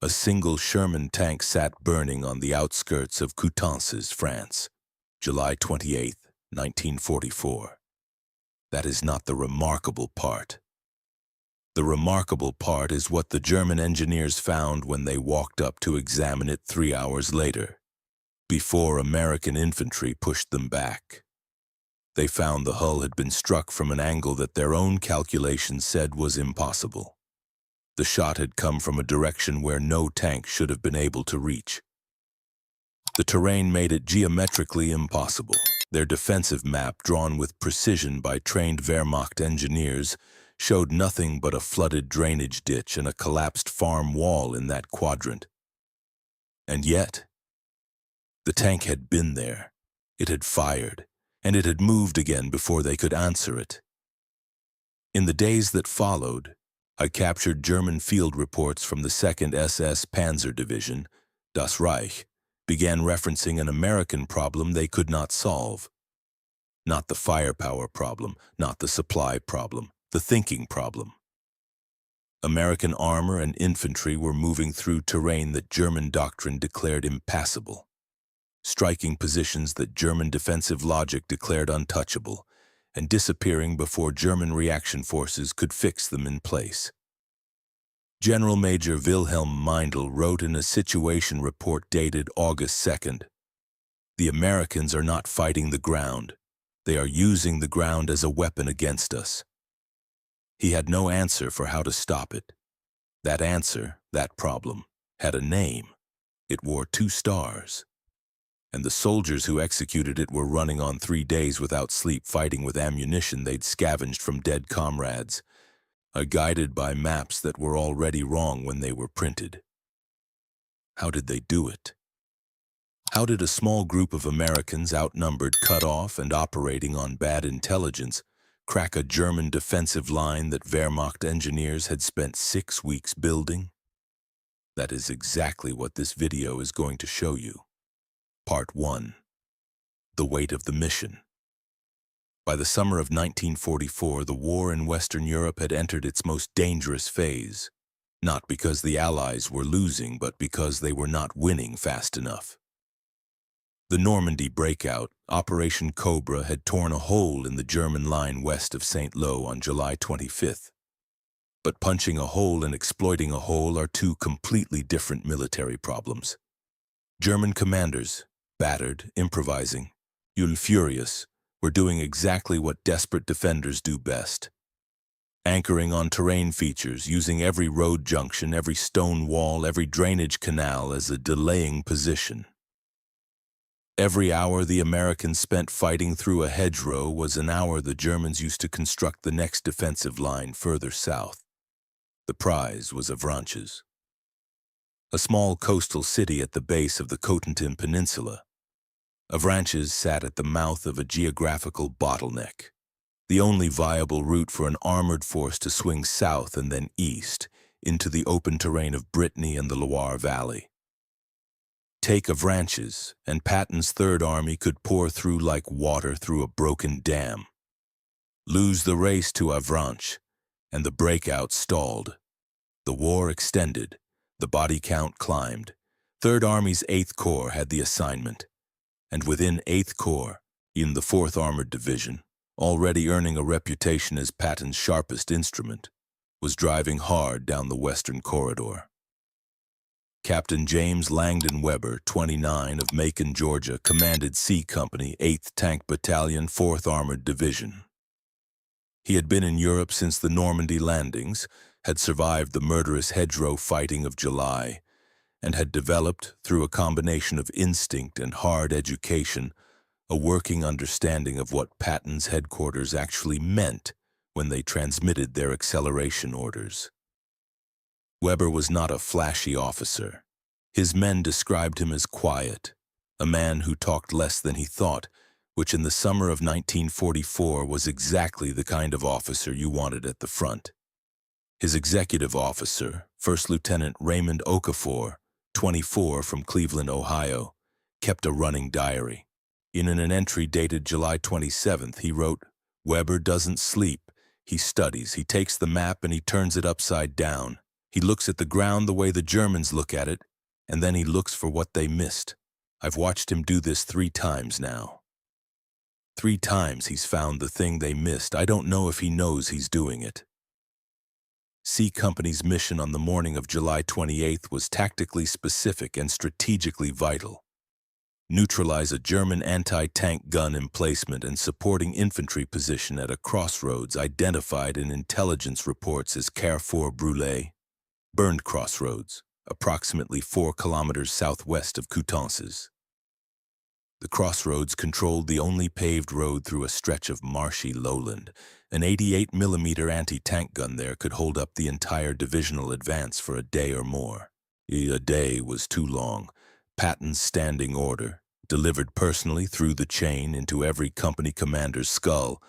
A single Sherman tank sat burning on the outskirts of Coutances, France, July 28, 1944. That is not the remarkable part. The remarkable part is what the German engineers found when they walked up to examine it 3 hours later, before American infantry pushed them back. They found the hull had been struck from an angle that their own calculations said was impossible. The shot had come from a direction where no tank should have been able to reach. The terrain made it geometrically impossible. Their defensive map, drawn with precision by trained Wehrmacht engineers, showed nothing but a flooded drainage ditch and a collapsed farm wall in that quadrant. And yet, the tank had been there. It had fired, and it had moved again before they could answer it. In the days that followed, I captured German field reports from the 2nd SS Panzer Division, Das Reich, began referencing an American problem they could not solve. Not the firepower problem, not the supply problem, the thinking problem. American armor and infantry were moving through terrain that German doctrine declared impassable, striking positions that German defensive logic declared untouchable, and disappearing before German reaction forces could fix them in place. General Major Wilhelm Meindl wrote in a situation report dated August 2nd, "The Americans are not fighting the ground. They are using the ground as a weapon against us." He had no answer for how to stop it. That answer, that problem, had a name. It wore 2 stars. And the soldiers who executed it were running on 3 days without sleep, fighting with ammunition they'd scavenged from dead comrades, guided by maps that were already wrong when they were printed. How did they do it? How did a small group of Americans, outnumbered, cut off, and operating on bad intelligence, crack a German defensive line that Wehrmacht engineers had spent 6 weeks building? That is exactly what this video is going to show you. Part 1. The weight of the mission. By the summer of 1944, the war in Western Europe had entered its most dangerous phase, not because the Allies were losing, but because they were not winning fast enough. The Normandy breakout, Operation Cobra, had torn a hole in the German line west of St. Lo on July 25th. But punching a hole and exploiting a hole are 2 completely different military problems. German commanders, battered, improvising, furious, were doing exactly what desperate defenders do best. Anchoring on terrain features, using every road junction, every stone wall, every drainage canal as a delaying position. Every hour the Americans spent fighting through a hedgerow was an hour the Germans used to construct the next defensive line further south. The prize was Avranches, a small coastal city at the base of the Cotentin Peninsula. Avranches sat at the mouth of a geographical bottleneck, the only viable route for an armored force to swing south and then east into the open terrain of Brittany and the Loire Valley. Take Avranches, and Patton's Third Army could pour through like water through a broken dam. Lose the race to Avranches, and the breakout stalled. The war extended, the body count climbed. Third Army's 8th Corps had the assignment. And within 8th Corps, in the 4th Armored Division, already earning a reputation as Patton's sharpest instrument, was driving hard down the western corridor. Captain James Langdon Weber, 29, of Macon, Georgia, commanded C Company, 8th Tank Battalion, 4th Armored Division. He had been in Europe since the Normandy landings, had survived the murderous hedgerow fighting of July, and had developed, through a combination of instinct and hard education, a working understanding of what Patton's headquarters actually meant when they transmitted their acceleration orders. Weber was not a flashy officer. His men described him as quiet, a man who talked less than he thought, which in the summer of 1944 was exactly the kind of officer you wanted at the front. His executive officer, First Lieutenant Raymond Okafor, 24, from Cleveland, Ohio, kept a running diary. In an entry dated July 27th, he wrote, "Weber doesn't sleep. He studies. He takes the map and he turns it upside down. He looks at the ground the way the Germans look at it, and then he looks for what they missed. I've watched him do this 3 times now. 3 times he's found the thing they missed. I don't know if he knows he's doing it. C Company's mission on the morning of July 28th was tactically specific and strategically vital. Neutralize a German anti-tank gun emplacement and supporting infantry position at a crossroads identified in intelligence reports as Carrefour Brûlé, burned crossroads, approximately 4 kilometers southwest of Coutances. The crossroads controlled the only paved road through a stretch of marshy lowland. An 88mm anti-tank gun there could hold up the entire divisional advance for a day or more. A day was too long. Patton's standing order, delivered personally through the chain into every company commander's skull,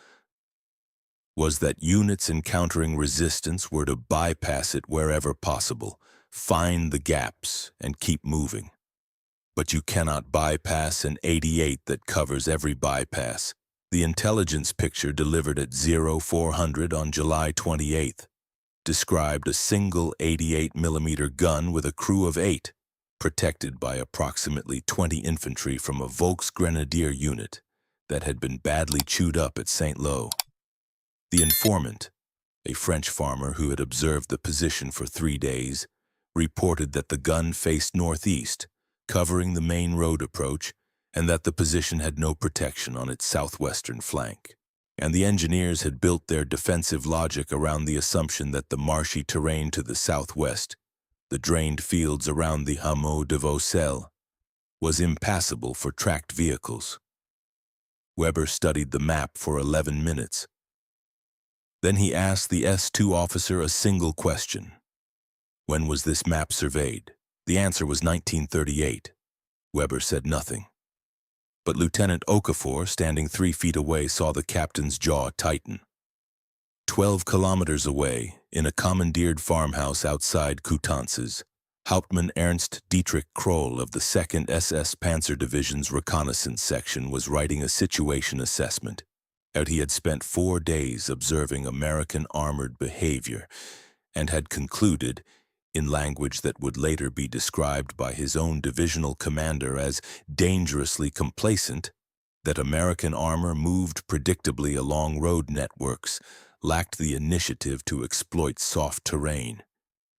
was that units encountering resistance were to bypass it wherever possible, find the gaps, and keep moving. But you cannot bypass an 88 that covers every bypass. The intelligence picture delivered at 0400 on July 28th described a single 88mm gun with a crew of 8, protected by approximately 20 infantry from a Volksgrenadier unit that had been badly chewed up at St. Lo. The informant, a French farmer who had observed the position for 3 days, reported that the gun faced northeast, covering the main road approach, and that the position had no protection on its southwestern flank. And the engineers had built their defensive logic around the assumption that the marshy terrain to the southwest, the drained fields around the Hameau de Vaucelles, was impassable for tracked vehicles. Weber studied the map for 11 minutes. Then he asked the S2 officer a single question. When was this map surveyed? The answer was 1938. Weber said nothing. But Lieutenant Okafor, standing 3 feet away, saw the captain's jaw tighten. 12 kilometers away, in a commandeered farmhouse outside Coutances, Hauptmann Ernst Dietrich Kroll of the 2nd SS Panzer Division's reconnaissance section was writing a situation assessment. He had spent 4 days observing American armored behavior and had concluded, in language that would later be described by his own divisional commander as dangerously complacent, that American armor moved predictably along road networks, lacked the initiative to exploit soft terrain,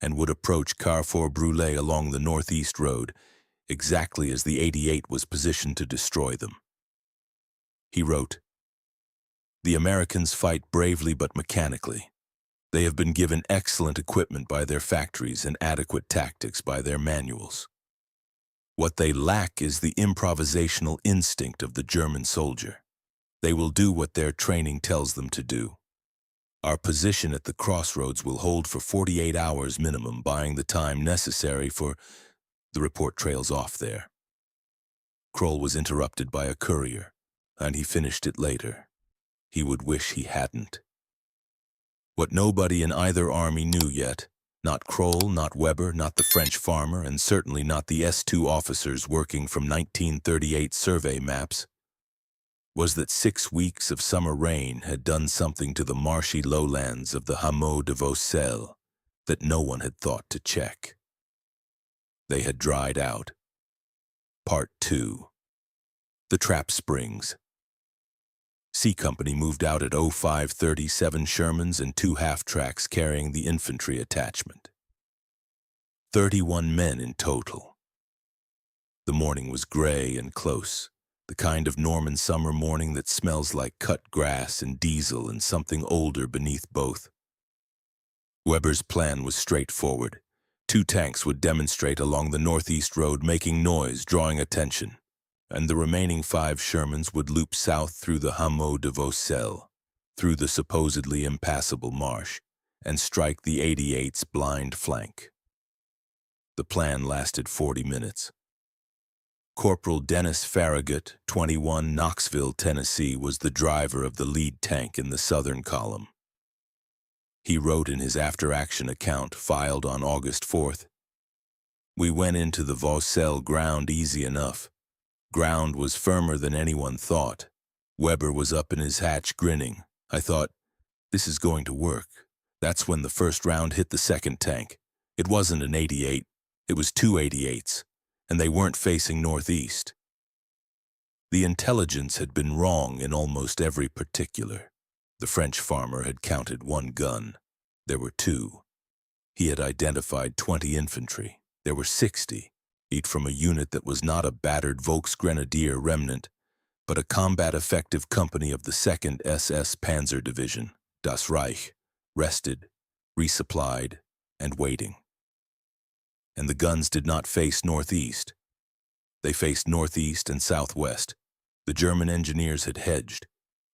and would approach Carrefour Brûlé along the northeast road, exactly as the 88 was positioned to destroy them. He wrote, "The Americans fight bravely but mechanically. They have been given excellent equipment by their factories and adequate tactics by their manuals. What they lack is the improvisational instinct of the German soldier. They will do what their training tells them to do. Our position at the crossroads will hold for 48 hours minimum, buying the time necessary for..." The report trails off there. Kroll was interrupted by a courier, and he finished it later. He would wish he hadn't. What nobody in either army knew yet, not Kroll, not Weber, not the French farmer, and certainly not the S2 officers working from 1938 survey maps, was that 6 weeks of summer rain had done something to the marshy lowlands of the Hameau de Vaucelles that no one had thought to check. They had dried out. Part 2. The Trap Springs. C Company moved out at 0537 Shermans and 2 half-tracks carrying the infantry attachment. 31 men in total. The morning was gray and close, the kind of Norman summer morning that smells like cut grass and diesel and something older beneath both. Weber's plan was straightforward. 2 tanks would demonstrate along the northeast road, making noise, drawing attention, and the remaining 5 Shermans would loop south through the Hameau de Vaucelles, through the supposedly impassable marsh, and strike the 88's blind flank. The plan lasted 40 minutes. Corporal Dennis Farragut, 21, Knoxville, Tennessee, was the driver of the lead tank in the southern column. He wrote in his after-action account, filed on August 4th, "We went into the Vaucelles ground easy enough. Ground was firmer than anyone thought. Weber was up in his hatch grinning. I thought, this is going to work. That's when the first round hit the second tank. It wasn't an 88, it was two 88s, and they weren't facing northeast. The intelligence had been wrong in almost every particular. The French farmer had counted one gun. There were two. He had identified 20 infantry. There were 60, each from a unit that was not a battered Volksgrenadier remnant, but a combat-effective company of the 2nd SS Panzer Division, Das Reich, rested, resupplied, and waiting. And the guns did not face northeast. They faced northeast and southwest. The German engineers had hedged.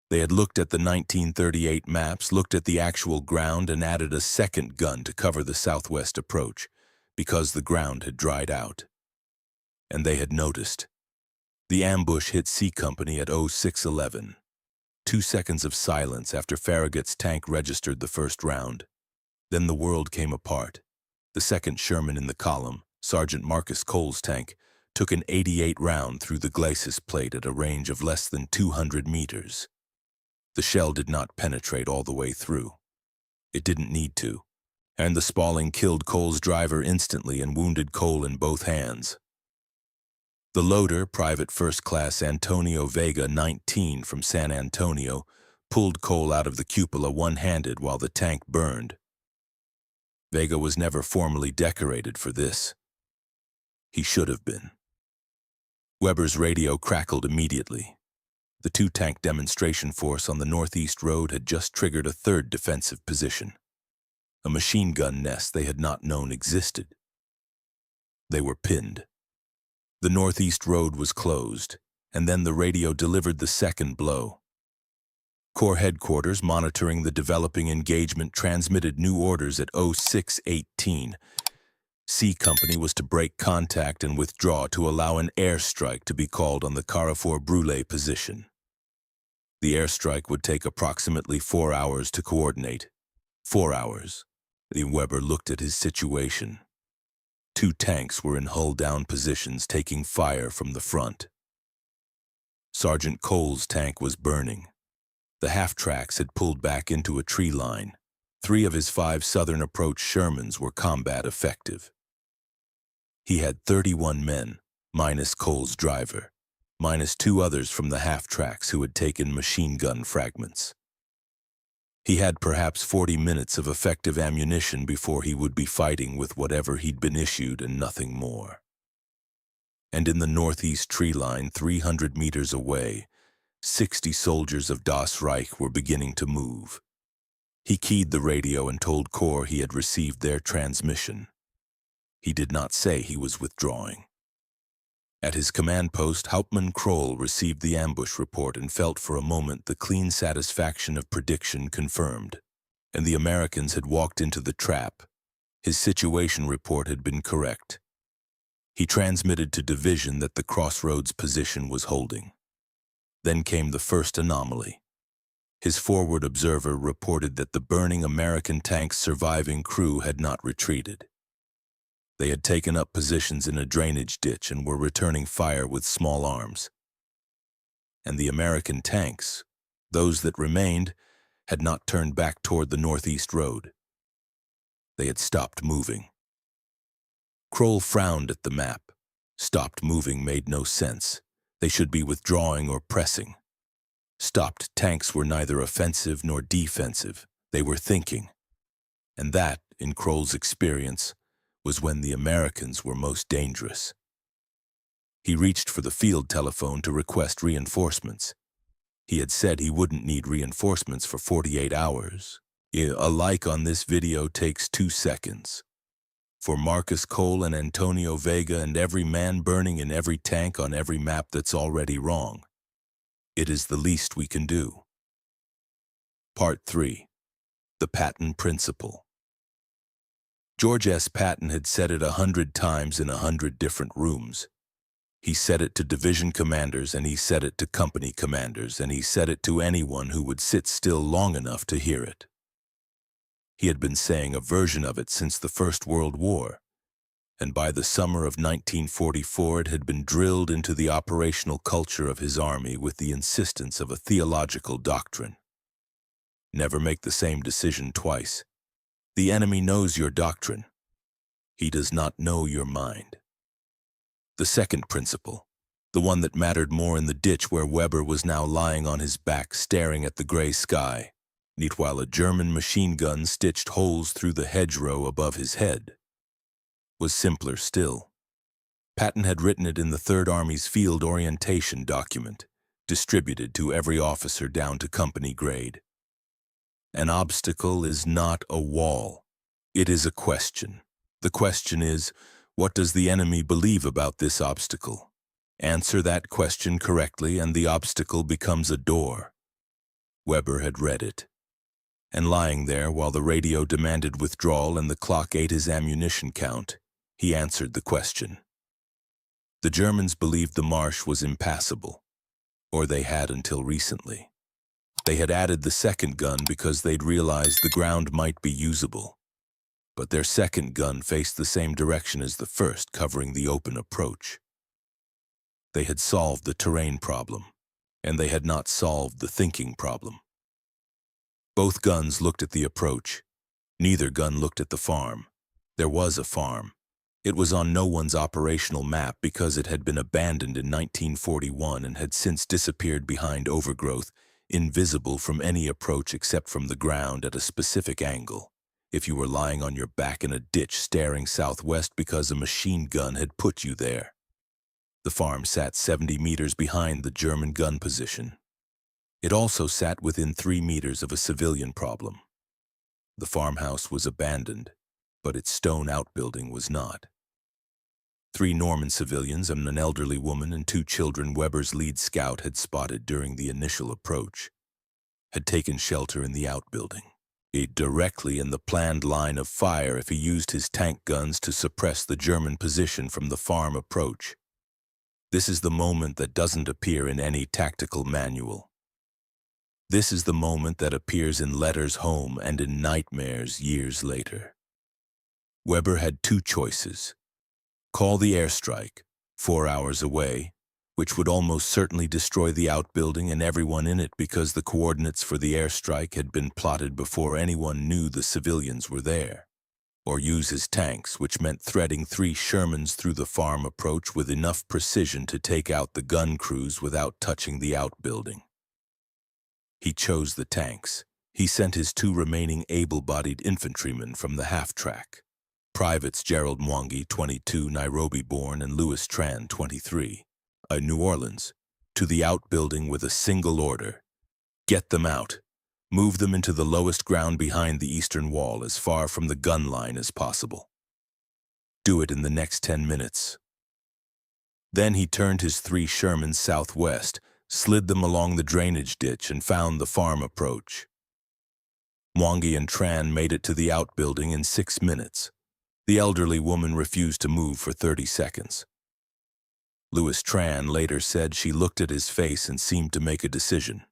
They had looked at the 1938 maps, looked at the actual ground, and added a second gun to cover the southwest approach, because the ground had dried out. And they had noticed. The ambush hit C Company at 0611. 2 seconds of silence after Farragut's tank registered the first round. Then the world came apart. The 2nd Sherman in the column, Sergeant Marcus Cole's tank, took an 88 round through the glacis plate at a range of less than 200 meters. The shell did not penetrate all the way through. It didn't need to, and the spalling killed Cole's driver instantly and wounded Cole in both hands. The loader, Private First Class Antonio Vega, 19, from San Antonio, pulled Cole out of the cupola one-handed while the tank burned. Vega was never formally decorated for this. He should have been. Weber's radio crackled immediately. The two-tank demonstration force on the northeast road had just triggered a third defensive position, a machine gun nest they had not known existed. They were pinned. The northeast road was closed, and then the radio delivered the second blow. Corps headquarters, monitoring the developing engagement, transmitted new orders at 0618. C Company was to break contact and withdraw to allow an airstrike to be called on the Carrefour Brûlé position. The airstrike would take approximately 4 hours to coordinate. 4 hours. Weber looked at his situation. 2 tanks were in hull-down positions taking fire from the front. Sergeant Cole's tank was burning. The half-tracks had pulled back into a tree line. 3 of his 5 southern approach Shermans were combat effective. He had 31 men, minus Cole's driver, minus 2 others from the half-tracks who had taken machine gun fragments. He had perhaps 40 minutes of effective ammunition before he would be fighting with whatever he'd been issued and nothing more. And in the northeast tree line, 300 meters away, 60 soldiers of Das Reich were beginning to move. He keyed the radio and told Corps he had received their transmission. He did not say he was withdrawing. At his command post, Hauptmann Kroll received the ambush report and felt for a moment the clean satisfaction of prediction confirmed. And the Americans had walked into the trap. His situation report had been correct. He transmitted to division that the crossroads position was holding. Then came the first anomaly. His forward observer reported that the burning American tank's surviving crew had not retreated. They had taken up positions in a drainage ditch and were returning fire with small arms. And the American tanks, those that remained, had not turned back toward the northeast road. They had stopped moving. Kroll frowned at the map. Stopped moving made no sense. They should be withdrawing or pressing. Stopped tanks were neither offensive nor defensive. They were thinking. And that, in Kroll's experience, was when the Americans were most dangerous. He reached for the field telephone to request reinforcements. He had said he wouldn't need reinforcements for 48 hours. A like on this video takes 2 seconds. For Marcus Cole and Antonio Vega and every man burning in every tank on every map that's already wrong. It is the least we can do. Part 3. The Patton Principle. George S. Patton had said it 100 times in 100 different rooms. He said it to division commanders, and he said it to company commanders, and he said it to anyone who would sit still long enough to hear it. He had been saying a version of it since the First World War, and by the summer of 1944 it had been drilled into the operational culture of his army with the insistence of a theological doctrine. Never make the same decision twice. The enemy knows your doctrine. He does not know your mind. The second principle, the one that mattered more in the ditch where Weber was now lying on his back staring at the gray sky, neat while a German machine gun stitched holes through the hedgerow above his head, was simpler still. Patton had written it in the Third Army's field orientation document, distributed to every officer down to company grade. An obstacle is not a wall. It is a question. The question is, what does the enemy believe about this obstacle? Answer that question correctly and the obstacle becomes a door. Weber had read it. And lying there while the radio demanded withdrawal and the clock ate his ammunition count, he answered the question. The Germans believed the marsh was impassable, or they had until recently. They had added the second gun because they'd realized the ground might be usable. But their second gun faced the same direction as the first, covering the open approach. They had solved the terrain problem, and they had not solved the thinking problem. Both guns looked at the approach. Neither gun looked at the farm. There was a farm. It was on no one's operational map because it had been abandoned in 1941 and had since disappeared behind overgrowth, invisible from any approach except from the ground at a specific angle, if you were lying on your back in a ditch staring southwest because a machine gun had put you there. The farm sat 70 meters behind the German gun position. It also sat within 3 meters of a civilian problem. The farmhouse was abandoned, but its stone outbuilding was not. 3 Norman civilians and an elderly woman and 2 children Weber's lead scout had spotted during the initial approach, had taken shelter in the outbuilding, directly in the planned line of fire if he used his tank guns to suppress the German position from the farm approach. This is the moment that doesn't appear in any tactical manual. This is the moment that appears in letters home and in nightmares years later. Weber had 2 choices. Call the airstrike, 4 hours away, which would almost certainly destroy the outbuilding and everyone in it because the coordinates for the airstrike had been plotted before anyone knew the civilians were there. Or use his tanks, which meant threading 3 Shermans through the farm approach with enough precision to take out the gun crews without touching the outbuilding. He chose the tanks. He sent his 2 remaining able-bodied infantrymen from the half-track. Privates Gerald Mwangi, 22, Nairobi-born, and Louis Tran, 23, New Orleans, to the outbuilding with a single order. Get them out. Move them into the lowest ground behind the eastern wall as far from the gun line as possible. Do it in the next 10 minutes. Then he turned his 3 Shermans southwest, slid them along the drainage ditch, and found the farm approach. Mwangi and Tran made it to the outbuilding in 6 minutes. The elderly woman refused to move for 30 seconds. Louis Tran later said she looked at his face and seemed to make a decision.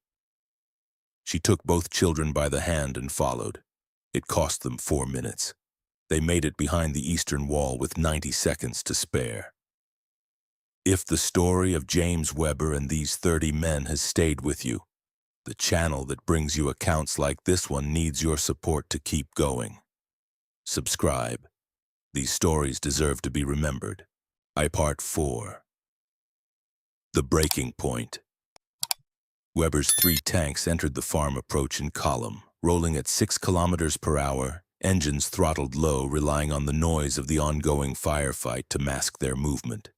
She took both children by the hand and followed. It cost them 4 minutes. They made it behind the eastern wall with 90 seconds to spare. If the story of James Weber and these 30 men has stayed with you, the channel that brings you accounts like this one needs your support to keep going. Subscribe. These stories deserve to be remembered. Part 4. The breaking point. Weber's 3 tanks entered the farm approach in column, rolling at 6 kilometers per hour, engines throttled low, relying on the noise of the ongoing firefight to mask their movement.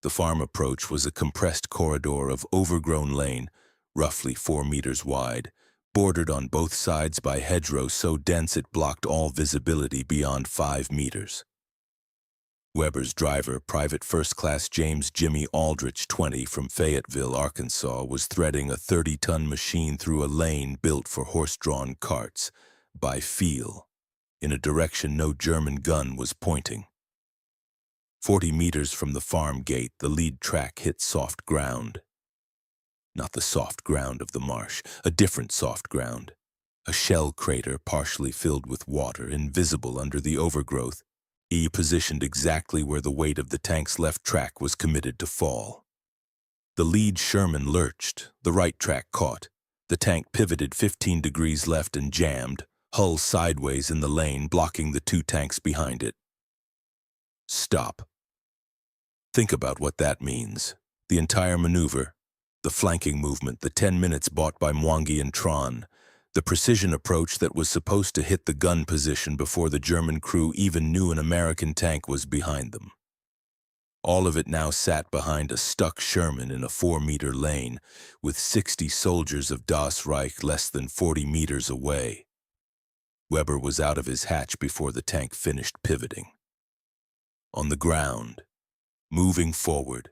The farm approach was a compressed corridor of overgrown lane, roughly 4 meters wide, bordered on both sides by hedgerows so dense it blocked all visibility beyond 5 meters. Weber's driver, Private First Class James Jimmy Aldrich, 20, from Fayetteville, Arkansas, was threading a 30-ton machine through a lane built for horse-drawn carts, by feel, in a direction no German gun was pointing. 40 meters from the farm gate, the lead track hit soft ground. Not the soft ground of the marsh, a different soft ground. A shell crater partially filled with water, invisible under the overgrowth, positioned exactly where the weight of the tank's left track was committed to fall. The lead Sherman lurched, the right track caught. The tank pivoted 15 degrees left and jammed, hull sideways in the lane, blocking the 2 tanks behind it. Stop. Think about what that means. The entire maneuver, the flanking movement, the 10 minutes bought by Mwangi and Tron, the precision approach that was supposed to hit the gun position before the German crew even knew an American tank was behind them. All of it now sat behind a stuck Sherman in a 4-meter lane, with 60 soldiers of Das Reich less than 40 meters away. Weber was out of his hatch before the tank finished pivoting. On the ground, moving forward.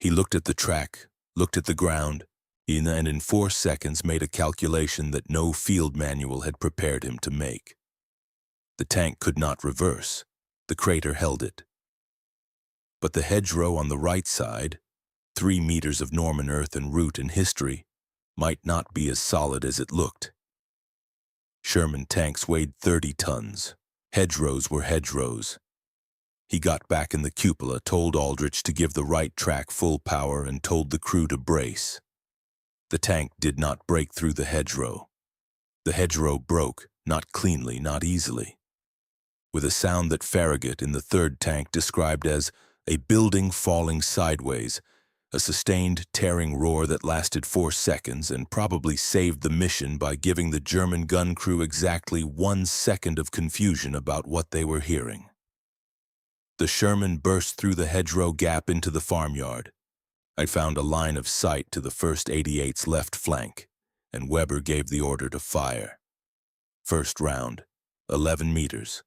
He looked at the track, looked at the ground, and in 4 seconds made a calculation that no field manual had prepared him to make. The tank could not reverse. The crater held it. But the hedgerow on the right side, 3 meters of Norman earth and root in history, might not be as solid as it looked. Sherman tanks weighed 30 tons. Hedgerows were hedgerows. He got back in the cupola, told Aldrich to give the right track full power, and told the crew to brace. The tank did not break through the hedgerow. The hedgerow broke, not cleanly, not easily, with a sound that Farragut in the 3rd tank described as a building falling sideways, a sustained tearing roar that lasted 4 seconds and probably saved the mission by giving the German gun crew exactly 1 second of confusion about what they were hearing. The Sherman burst through the hedgerow gap into the farmyard. I found a line of sight to the 1st 88's left flank, and Weber gave the order to fire. First round, 11 meters.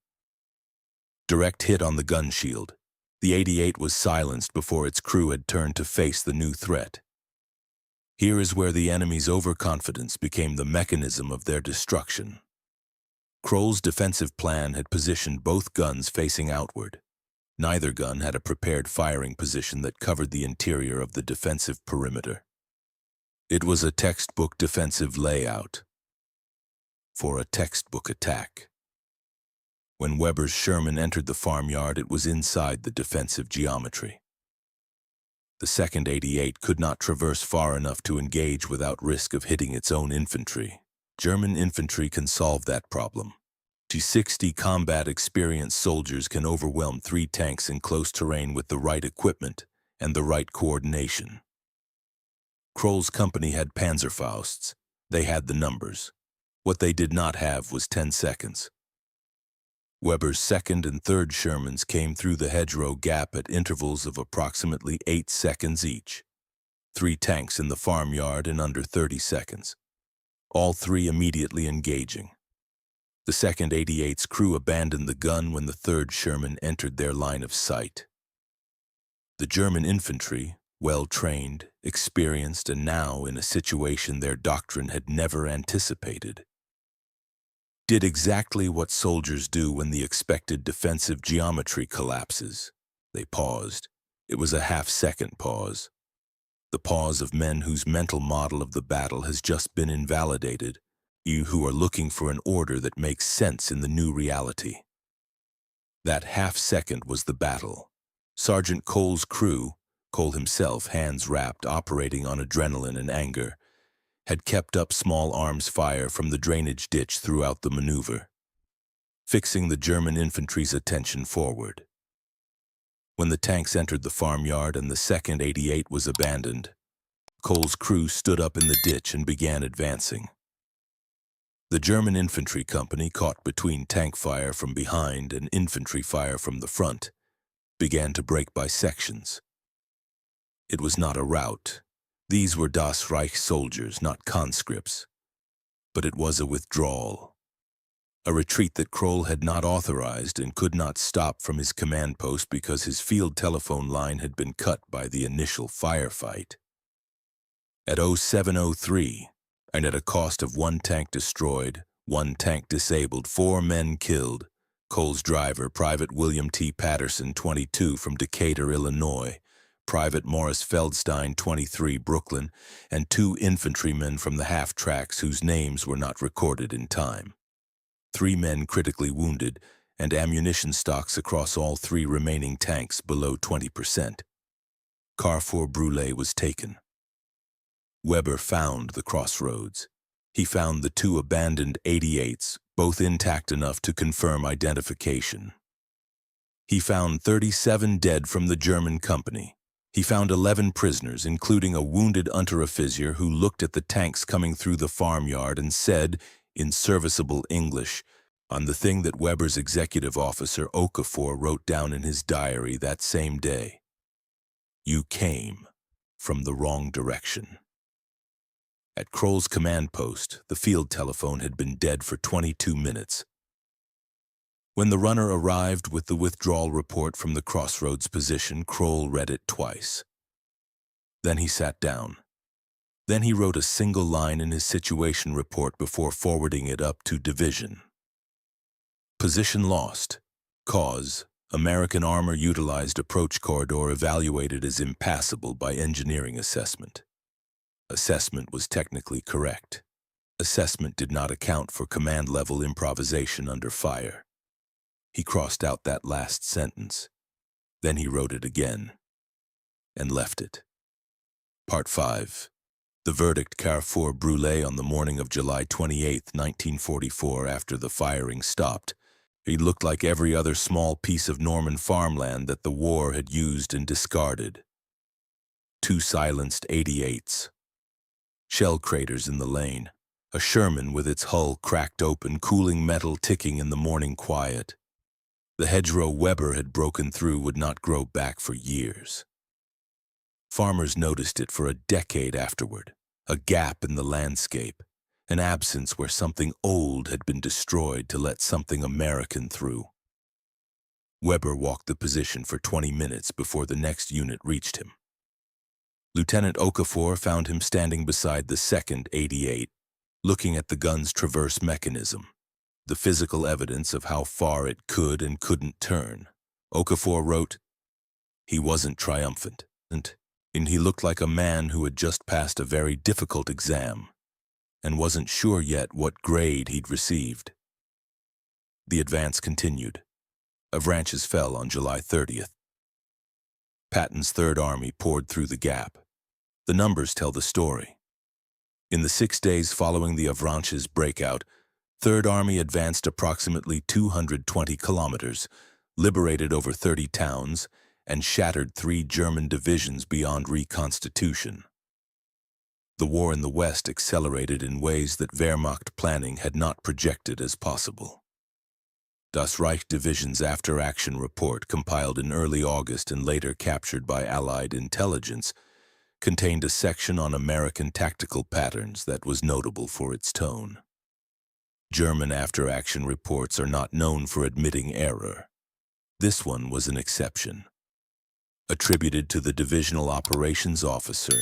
Direct hit on the gun shield. The 88 was silenced before its crew had turned to face the new threat. Here is where the enemy's overconfidence became the mechanism of their destruction. Kroll's defensive plan had positioned both guns facing outward. Neither gun had a prepared firing position that covered the interior of the defensive perimeter. It was a textbook defensive layout for a textbook attack. When Weber's Sherman entered the farmyard, it was inside the defensive geometry. The 2nd 88 could not traverse far enough to engage without risk of hitting its own infantry. German infantry can solve that problem. 60 combat-experienced soldiers can overwhelm 3 tanks in close terrain with the right equipment and the right coordination. Kroll's company had Panzerfausts. They had the numbers. What they did not have was 10 seconds. Weber's 2nd and 3rd Shermans came through the hedgerow gap at intervals of approximately 8 seconds each. 3 tanks in the farmyard in under 30 seconds. All 3 immediately engaging. The 2nd 88's crew abandoned the gun when the 3rd Sherman entered their line of sight. The German infantry, well-trained, experienced, and now in a situation their doctrine had never anticipated, did exactly what soldiers do when the expected defensive geometry collapses. They paused. It was a half-second pause. The pause of men whose mental model of the battle has just been invalidated, you who are looking for an order that makes sense in the new reality. That half-second was the battle. Sergeant Cole's crew, Cole himself, hands wrapped, operating on adrenaline and anger, had kept up small arms fire from the drainage ditch throughout the maneuver, fixing the German infantry's attention forward. When the tanks entered the farmyard and the 2nd 88 was abandoned, Cole's crew stood up in the ditch and began advancing. The German infantry company, caught between tank fire from behind and infantry fire from the front, began to break by sections. It was not a rout. These were Das Reich soldiers, not conscripts. But it was a withdrawal. A retreat that Kroll had not authorized and could not stop from his command post because his field telephone line had been cut by the initial firefight. At 07:03, and at a cost of 1 tank destroyed, 1 tank disabled, 4 men killed, Cole's driver, Private William T. Patterson, 22, from Decatur, Illinois, Private Morris Feldstein, 23, Brooklyn, and 2 infantrymen from the half-tracks whose names were not recorded in time. 3 men critically wounded, and ammunition stocks across all 3 remaining tanks below 20%. Carrefour Brûlé was taken. Weber found the crossroads. He found the 2 abandoned 88s, both intact enough to confirm identification. He found 37 dead from the German company. He found 11 prisoners, including a wounded unteroffizier who looked at the tanks coming through the farmyard and said, in serviceable English, on the thing that Weber's executive officer Okafor wrote down in his diary that same day. You came from the wrong direction. At Kroll's command post, the field telephone had been dead for 22 minutes. When the runner arrived with the withdrawal report from the crossroads position, Kroll read it twice. Then he sat down. Then he wrote a single line in his situation report before forwarding it up to division. Position lost. Cause: American armor utilized approach corridor evaluated as impassable by engineering assessment. Assessment was technically correct. Assessment did not account for command-level improvisation under fire. He crossed out that last sentence. Then he wrote it again and left it. Part 5. The verdict: Carrefour Brûlé on the morning of July 28, 1944, after the firing stopped. He looked like every other small piece of Norman farmland that the war had used and discarded. 2 silenced 88s. Shell craters in the lane. A Sherman with its hull cracked open, cooling metal ticking in the morning quiet. The hedgerow Weber had broken through would not grow back for years. Farmers noticed it for a decade afterward, a gap in the landscape, an absence where something old had been destroyed to let something American through. Weber walked the position for 20 minutes before the next unit reached him. Lieutenant Okafor found him standing beside the second 88, looking at the gun's traverse mechanism, the physical evidence of how far it could and couldn't turn. Okafor wrote, he wasn't triumphant, and he looked like a man who had just passed a very difficult exam and wasn't sure yet what grade he'd received. The advance continued. Avranches fell on July 30th. Patton's Third Army poured through the gap. The numbers tell the story. In the 6 days following the Avranches breakout, Third Army advanced approximately 220 kilometers, liberated over 30 towns, and shattered 3 German divisions beyond reconstitution. The war in the West accelerated in ways that Wehrmacht planning had not projected as possible. Das Reich Division's after-action report, compiled in early August and later captured by Allied intelligence, contained a section on American tactical patterns that was notable for its tone. German after-action reports are not known for admitting error. This one was an exception. Attributed to the divisional operations officer,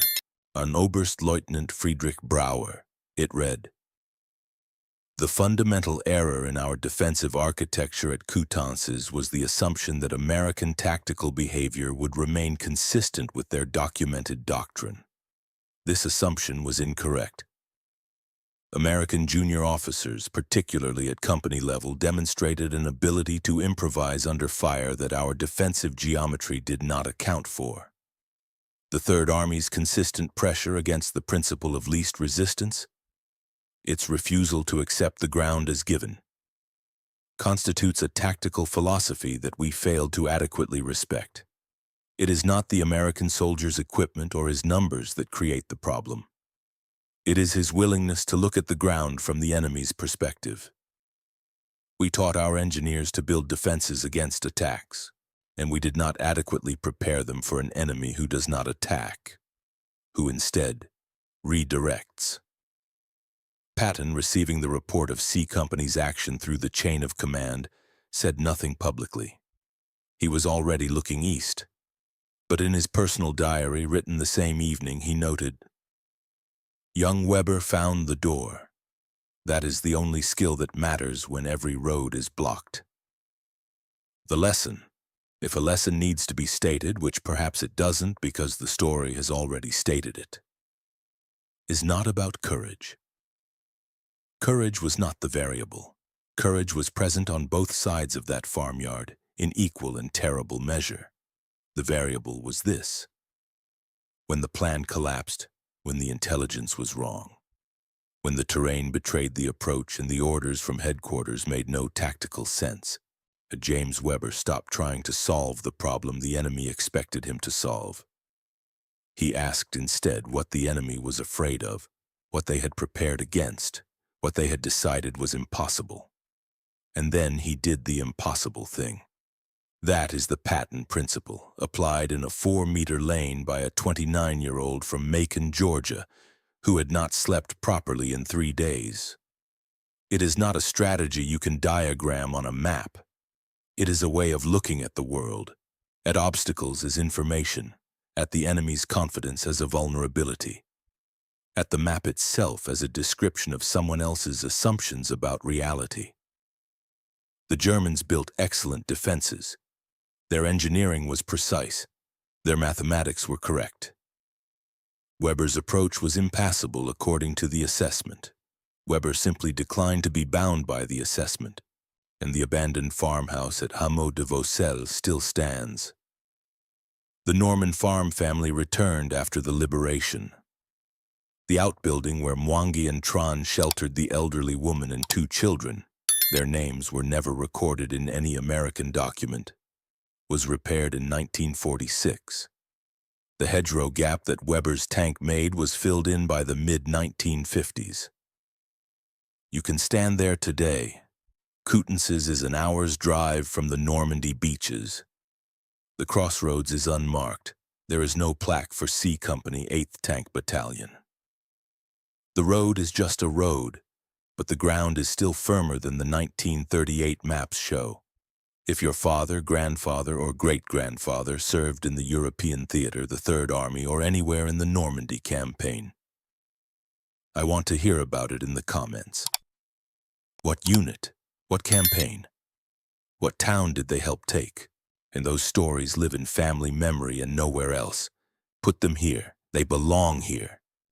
an Oberstleutnant Friedrich Brauer, it read, the fundamental error in our defensive architecture at Coutances was the assumption that American tactical behavior would remain consistent with their documented doctrine. This assumption was incorrect. American junior officers, particularly at company level, demonstrated an ability to improvise under fire that our defensive geometry did not account for. The Third Army's consistent pressure against the principle of least resistance, its refusal to accept the ground as given, constitutes a tactical philosophy that we failed to adequately respect. It is not the American soldier's equipment or his numbers that create the problem. It is his willingness to look at the ground from the enemy's perspective. We taught our engineers to build defenses against attacks, and we did not adequately prepare them for an enemy who does not attack, who instead redirects. Patton, receiving the report of C Company's action through the chain of command, said nothing publicly. He was already looking east, but in his personal diary written the same evening he noted, young Weber found the door. That is the only skill that matters when every road is blocked. The lesson, if a lesson needs to be stated, which perhaps it doesn't because the story has already stated it, is not about courage. Courage was not the variable. Courage was present on both sides of that farmyard in equal and terrible measure. The variable was this: when the plan collapsed, when the intelligence was wrong, when the terrain betrayed the approach and the orders from headquarters made no tactical sense, James Weber stopped trying to solve the problem the enemy expected him to solve. He asked instead what the enemy was afraid of, what they had prepared against, what they had decided was impossible. And then he did the impossible thing. That is the Patton Principle, applied in a 4-meter lane by a 29-year-old from Macon, Georgia, who had not slept properly in 3 days. It is not a strategy you can diagram on a map. It is a way of looking at the world, at obstacles as information, at the enemy's confidence as a vulnerability, at the map itself as a description of someone else's assumptions about reality. The Germans built excellent defenses. Their engineering was precise. Their mathematics were correct. Weber's approach was impassable according to the assessment. Weber simply declined to be bound by the assessment, and the abandoned farmhouse at Hameau de Vaucelles still stands. The Norman farm family returned after the liberation. The outbuilding where Mwangi and Tran sheltered the elderly woman and 2 children, their names were never recorded in any American document, was repaired in 1946. The hedgerow gap that Weber's tank made was filled in by the mid-1950s. You can stand there today. Coutances is an hour's drive from the Normandy beaches. The crossroads is unmarked. There is no plaque for C Company 8th Tank Battalion. The road is just a road, but the ground is still firmer than the 1938 maps show. If your father, grandfather, or great-grandfather served in the European theater, the Third Army, or anywhere in the Normandy campaign, I want to hear about it in the comments. What unit? What campaign? What town did they help take? And those stories live in family memory and nowhere else. Put them here. They belong here.